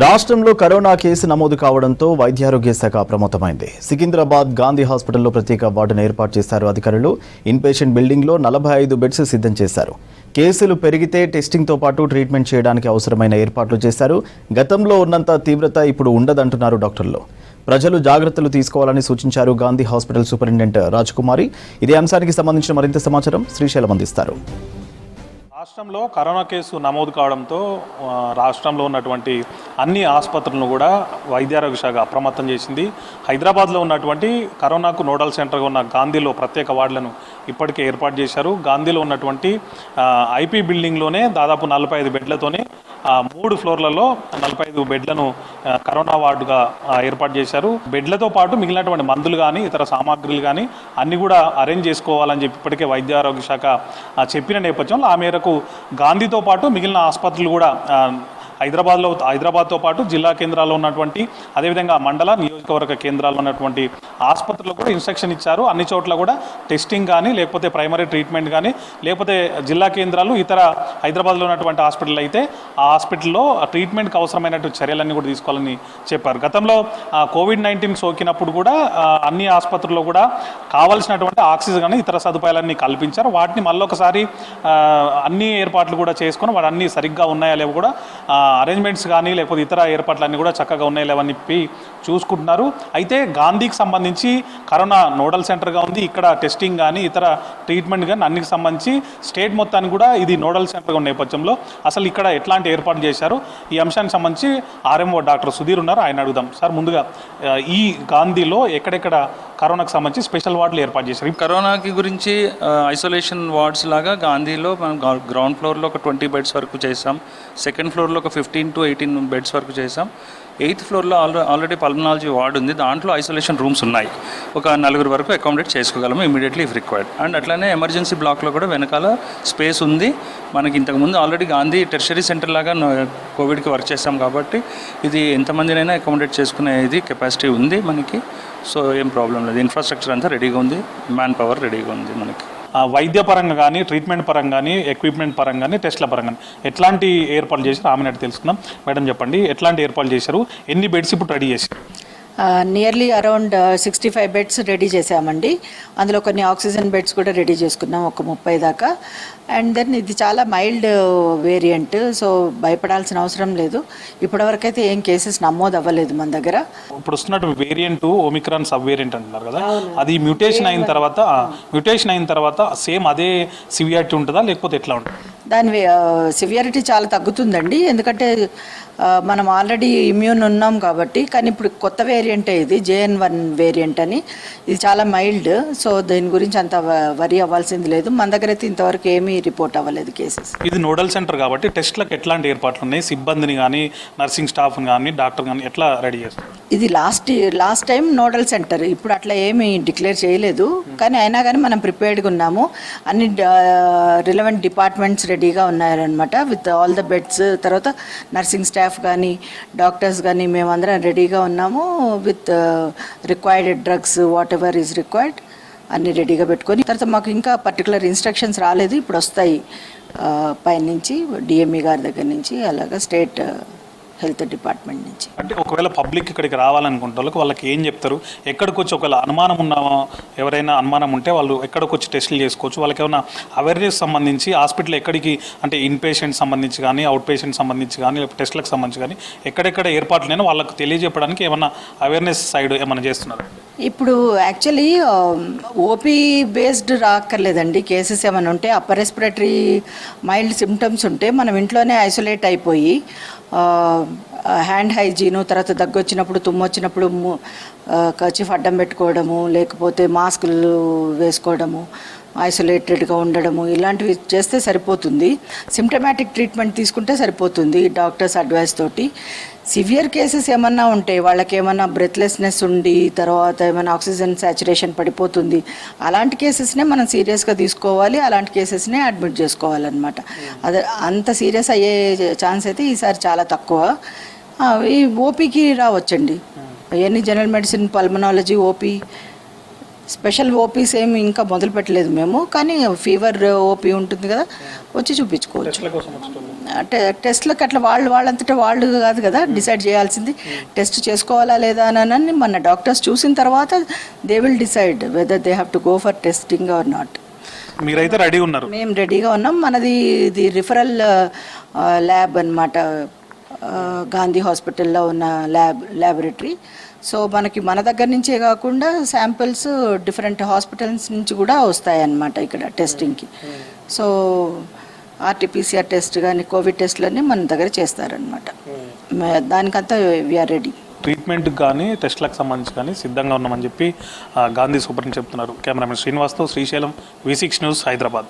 రాష్ట్రంలో corona case నమోదు కావడంతో వైద్యారోగ్య శాఖ అప్రమత్తమైంది. సికింద్రాబాద్ గాంధీ హాస్పిటల్లో ప్రత్యేక వార్డును ఏర్పాటు చేశారు అధికారులు. ఇన్పేషెంట్ బిల్డింగ్లో 45 బెడ్స్ సిద్ధం చేశారు. కేసులు పెరిగితే టెస్టింగ్తో పాటు ట్రీట్మెంట్ చేయడానికి అవసరమైన ఏర్పాట్లు చేశారు. గతంలో ఉన్నంత తీవ్రత ఇప్పుడు ఉండదంటున్నారు డాక్టర్లు. ప్రజలు జాగ్రత్తలు తీసుకోవాలని సూచించారు గాంధీ హాస్పిటల్ సూపరింటెండెంట్ రాజకుమారి. ఇదే అంశానికి సంబంధించిన మరింత సమాచారం శ్రీశైలం అందిస్తారు. రాష్ట్రంలో కరోనా కేసు నమోదు కావడంతో రాష్ట్రంలో ఉన్నటువంటి అన్ని ఆసుపత్రులను కూడా వైద్యారోగ్య శాఖ అప్రమత్తం చేసింది. హైదరాబాద్లో ఉన్నటువంటి కరోనాకు నోడల్ సెంటర్గా ఉన్న గాంధీలో ప్రత్యేక వార్డులను ఇప్పటికే ఏర్పాటు చేశారు. గాంధీలో ఉన్నటువంటి ఐపీ బిల్డింగ్లోనే దాదాపు 45 బెడ్లతోనే 3 ఫ్లోర్లలో 45 బెడ్లను కరోనా వార్డుగా ఏర్పాటు చేశారు. బెడ్లతో పాటు మిగిలినటువంటి మందులు కానీ ఇతర సామాగ్రిలు కానీ అన్ని కూడా అరేంజ్ చేసుకోవాలని చెప్పి ఇప్పటికే వైద్య ఆరోగ్య శాఖ చెప్పిన నేపథ్యంలో ఆ మేరకు గాంధీతో పాటు మిగిలిన ఆసుపత్రులు కూడా హైదరాబాద్తో పాటు జిల్లా కేంద్రాల్లో ఉన్నటువంటి అదేవిధంగా మండల నియోజకవర్గ కేంద్రాల్లో ఉన్నటువంటి ఆసుపత్రులకు కూడా ఇన్స్ట్రక్షన్ ఇచ్చారు. అన్ని చోట్ల కూడా టెస్టింగ్ కానీ లేకపోతే ప్రైమరీ ట్రీట్మెంట్ కానీ లేకపోతే జిల్లా కేంద్రాలు ఇతర హైదరాబాద్లో ఉన్నటువంటి హాస్పిటల్ అయితే ఆ హాస్పిటల్లో ట్రీట్మెంట్కి అవసరమైనటువంటి చర్యలన్నీ కూడా తీసుకోవాలని చెప్పారు. గతంలో కోవిడ్-19 సోకినప్పుడు కూడా అన్ని ఆసుపత్రుల్లో కూడా కావాల్సినటువంటి ఆక్సిజన్ కానీ ఇతర సదుపాయాలన్నీ కల్పించారు. వాటిని మళ్ళొకసారి అన్ని ఏర్పాట్లు కూడా చేసుకొని వాటి అన్నీ సరిగ్గా ఉన్నాయా లేవో కూడా అరేంజ్మెంట్స్ కానీ లేకపోతే ఇతర ఏర్పాట్లన్నీ కూడా చక్కగా ఉన్నాయి లేవని చూసుకుంటున్నారు. అయితే గాంధీకి సంబంధించి కరోనా నోడల్ సెంటర్గా ఉంది. ఇక్కడ టెస్టింగ్ కానీ ఇతర ట్రీట్మెంట్ కానీ అన్నికి సంబంధించి స్టేట్ మొత్తానికి కూడా ఇది నోడల్ సెంటర్గా ఉన్న నేపథ్యంలో అసలు ఇక్కడ ఎట్లాంటి ఏర్పాట్లు చేశారు ఈ అంశానికి సంబంధించి ఆర్ఎంఓ డాక్టర్ సుధీర్ ఉన్నారు, ఆయన అడుగుదాం. సార్, ముందుగా ఈ గాంధీలో ఎక్కడెక్కడ కరోనాకు సంబంధించి స్పెషల్ వార్డులు ఏర్పాటు చేశారు? కరోనాకి గురించి ఐసోలేషన్ వార్డ్స్ లాగా గాంధీలో మనం గ్రౌండ్ ఫ్లోర్లో ఒక 20 బెడ్స్ వరకు చేసాం. సెకండ్ ఫ్లోర్లో ఒక 15 to 18 బెడ్స్ వరకు చేసాం. 8th ఫ్లోర్లో ఆల్రెడీ పల్మనాలజీ వార్డు ఉంది. దాంట్లో ఐసోలేషన్ రూమ్స్ ఉన్నాయి. ఒక 4 వరకు అకామిడేట్ చేసుకోగలము ఇమీడియట్లీ ఇఫ్ రిక్వైర్డ్. అండ్ అట్లానే ఎమర్జెన్సీ బ్లాక్లో కూడా వెనకాల స్పేస్ ఉంది. మనకి ఇంతకుముందు ఆల్రెడీ గాంధీ టెర్షరీ సెంటర్ లాగా కోవిడ్కి వర్క్ చేస్తాం కాబట్టి ఇది ఎంతమందినైనా అకామిడేట్ చేసుకునే ఇది కెపాసిటీ ఉంది మనకి. సో ఏం ప్రాబ్లం లేదు. ఇన్ఫ్రాస్ట్రక్చర్ అంతా రెడీగా ఉంది, మ్యాన్ పవర్ రెడీగా ఉంది మనకి. వైద్య పరంగా కానీ ట్రీట్మెంట్ పరంగా కానీ ఎక్విప్మెంట్ పరంగా కానీ టెస్ట్ల పరంగా కానీ ఎట్లాంటి ఏర్పాట్లు చేశారు ఆమె తెలుసుకుందాం. మేడం చెప్పండి, ఎట్లాంటి ఏర్పాట్లు చేశారు, ఎన్ని బెడ్స్ ఇప్పుడు రెడీ చేశారు? నియర్లీ అరౌండ్ 65 బెడ్స్ రెడీ చేసామండి. అందులో కొన్ని ఆక్సిజన్ బెడ్స్ కూడా రెడీ చేసుకున్నాం, ఒక 30 దాకా. అండ్ దెన్ ఇది చాలా మైల్డ్ వేరియంట్, సో భయపడాల్సిన అవసరం లేదు. ఇప్పటివరకు అయితే ఏం కేసెస్ నమోదు అవ్వలేదు మన దగ్గర. ఇప్పుడు వస్తున్నటువంటి వేరియంట్ ఒమిక్రాన్ సబ్ వేరియంట్ అంటున్నారు కదా, అది మ్యూటేషన్ అయిన తర్వాత సేమ్ అదే సివియారిటీ ఉంటుందా లేకపోతే ఎట్లా ఉంటుంది? దాని సివియారిటీ చాలా తగ్గుతుందండి, ఎందుకంటే మనం ఆల్రెడీ ఇమ్యూన్ ఉన్నాం కాబట్టి. కానీ ఇప్పుడు కొత్త వేరియంటే ఇది JN.1 వేరియంట్ అని, ఇది చాలా మైల్డ్. సో దీని గురించి అంత వరి అవ్వాల్సింది లేదు. మన దగ్గర అయితే ఇంతవరకు ఏమీ రిపోర్ట్ అవ్వలేదు కేసెస్. ఇది నోడల్ సెంటర్ కాబట్టి టెస్ట్లకు ఎట్లాంటి ఏర్పాట్లు ఉన్నాయి? సిబ్బందిని కానీ నర్సింగ్ స్టాఫ్ని కానీ డాక్టర్ కానీ ఎట్లా రెడీ చేస్తారు? ఇది లాస్ట్ టైం నోడల్ సెంటర్, ఇప్పుడు అట్లా ఏమీ డిక్లేర్ చేయలేదు. కానీ అయినా కానీ మనం ప్రిపేర్డ్గా ఉన్నాము. అన్ని రిలవెంట్ డిపార్ట్మెంట్స్ రెడీగా ఉన్నారనమాట, విత్ ఆల్ ద బెడ్స్. తర్వాత నర్సింగ్ స్టాఫ్ కానీ డాక్టర్స్ కానీ మేమందరం రెడీగా ఉన్నాము, with required drugs what ever is required అన్నీ రెడీగా పెట్టుకొని. తర్వాత మాకు ఇంకా పర్టికులర్ ఇన్స్ట్రక్షన్స్ రాలేదు, ఇప్పుడు వస్తాయి పైనుంచి DME గారి దగ్గర నుంచి, అలాగా స్టేట్ హెల్త్ డిపార్ట్మెంట్ నుంచి. అంటే ఒకవేళ పబ్లిక్ ఇక్కడికి రావాలనుకుంటే వాళ్ళకి ఏం చెప్తారు? ఎక్కడికి వచ్చి ఒకవేళ అనుమానం ఎవరైనా అనుమానం ఉంటే వాళ్ళు ఎక్కడికి వచ్చి టెస్టులు చేసుకోవచ్చు? వాళ్ళకి ఏమైనా అవేర్నెస్ సంబంధించి హాస్పిటల్ ఎక్కడికి, అంటే ఇన్ పేషెంట్ సంబంధించి కానీ అవుట్ పేషెంట్ సంబంధించి కానీ లేకపోతే టెస్టులకు సంబంధించి కానీ ఎక్కడెక్కడ ఏర్పాట్లైనా వాళ్ళకి తెలియజెప్పడానికి ఏమైనా అవేర్నెస్ సైడ్ ఏమైనా చేస్తున్నారు? ఇప్పుడు యాక్చువల్లీ ఓపీ బేస్డ్ రాక్కర్లేదండి. కేసెస్ ఏమైనా ఉంటే అప్పర్ రెస్పిరేటరీ మైల్డ్ సిమ్టమ్స్ ఉంటే మనం ఇంట్లోనే ఐసోలేట్ అయిపోయి హ్యాండ్ హైజీను, తర్వాత దగ్గు వచ్చినప్పుడు తుమ్ము వచ్చినప్పుడు కర్చీఫ్ అడ్డం పెట్టుకోవడము, లేకపోతే మాస్కులు వేసుకోవడము, ఐసోలేటెడ్గా ఉండడము, ఇలాంటివి చేస్తే సరిపోతుంది. సిమ్టమాటిక్ ట్రీట్మెంట్ తీసుకుంటే సరిపోతుంది డాక్టర్స్ అడ్వైస్ తోటి. సివియర్ కేసెస్ ఏమన్నా ఉంటే, వాళ్ళకి ఏమన్నా బ్రెత్లెస్నెస్ ఉండి తర్వాత ఏమైనా ఆక్సిజన్ సాచురేషన్ పడిపోతుంది, అలాంటి కేసెస్నే మనం సీరియస్గా తీసుకోవాలి. అలాంటి కేసెస్నే అడ్మిట్ చేసుకోవాలన్నమాట. అదే అంత సీరియస్ అయ్యే ఛాన్స్ అయితే ఈసారి చాలా తక్కువ. ఈ ఓపీకి రావచ్చండి, ఎన్ని general medicine, pulmonology, OP special OPs ఏమి ఇంకా మొదలు పెట్టలేదు మేము, కానీ ఫీవర్ ఓపీ ఉంటుంది కదా, వచ్చి చూపించుకోవచ్చు. టెస్ట్లకు అట్లా వాళ్ళంతటా వాళ్ళు కాదు కదా డిసైడ్ చేయాల్సింది, టెస్ట్ చేసుకోవాలా లేదా అని మన డాక్టర్స్ చూసిన తర్వాత they will decide whether they have to go for testing are not. మీరైతే రెడీ ఉన్నారు? మేము రెడీగా ఉన్నాం. మనది ఇది రిఫరల్ ల్యాబ్ అన్నమాట, గాంధీ హాస్పిటల్లో ఉన్న ల్యాబొరేటరీ. సో మనకి మన దగ్గర నుంచే కాకుండా శాంపిల్స్ డిఫరెంట్ హాస్పిటల్స్ నుంచి కూడా వస్తాయన్నమాట ఇక్కడ టెస్టింగ్కి. సో ఆర్టీపీసీఆర్ టెస్ట్ కానీ కోవిడ్ టెస్ట్లన్నీ మన దగ్గర చేస్తారనమాట. దానికంతా వీఆర్ రెడీ. ట్రీట్మెంట్ కానీ టెస్ట్లకు సంబంధించి కానీ సిద్ధంగా ఉన్నామని చెప్పి గాంధీ సూపరింటెండెంట్ చెప్తున్నారు. కెమెరామెన్ శ్రీనివాస్తో శ్రీశైలం, V6 న్యూస్, హైదరాబాద్.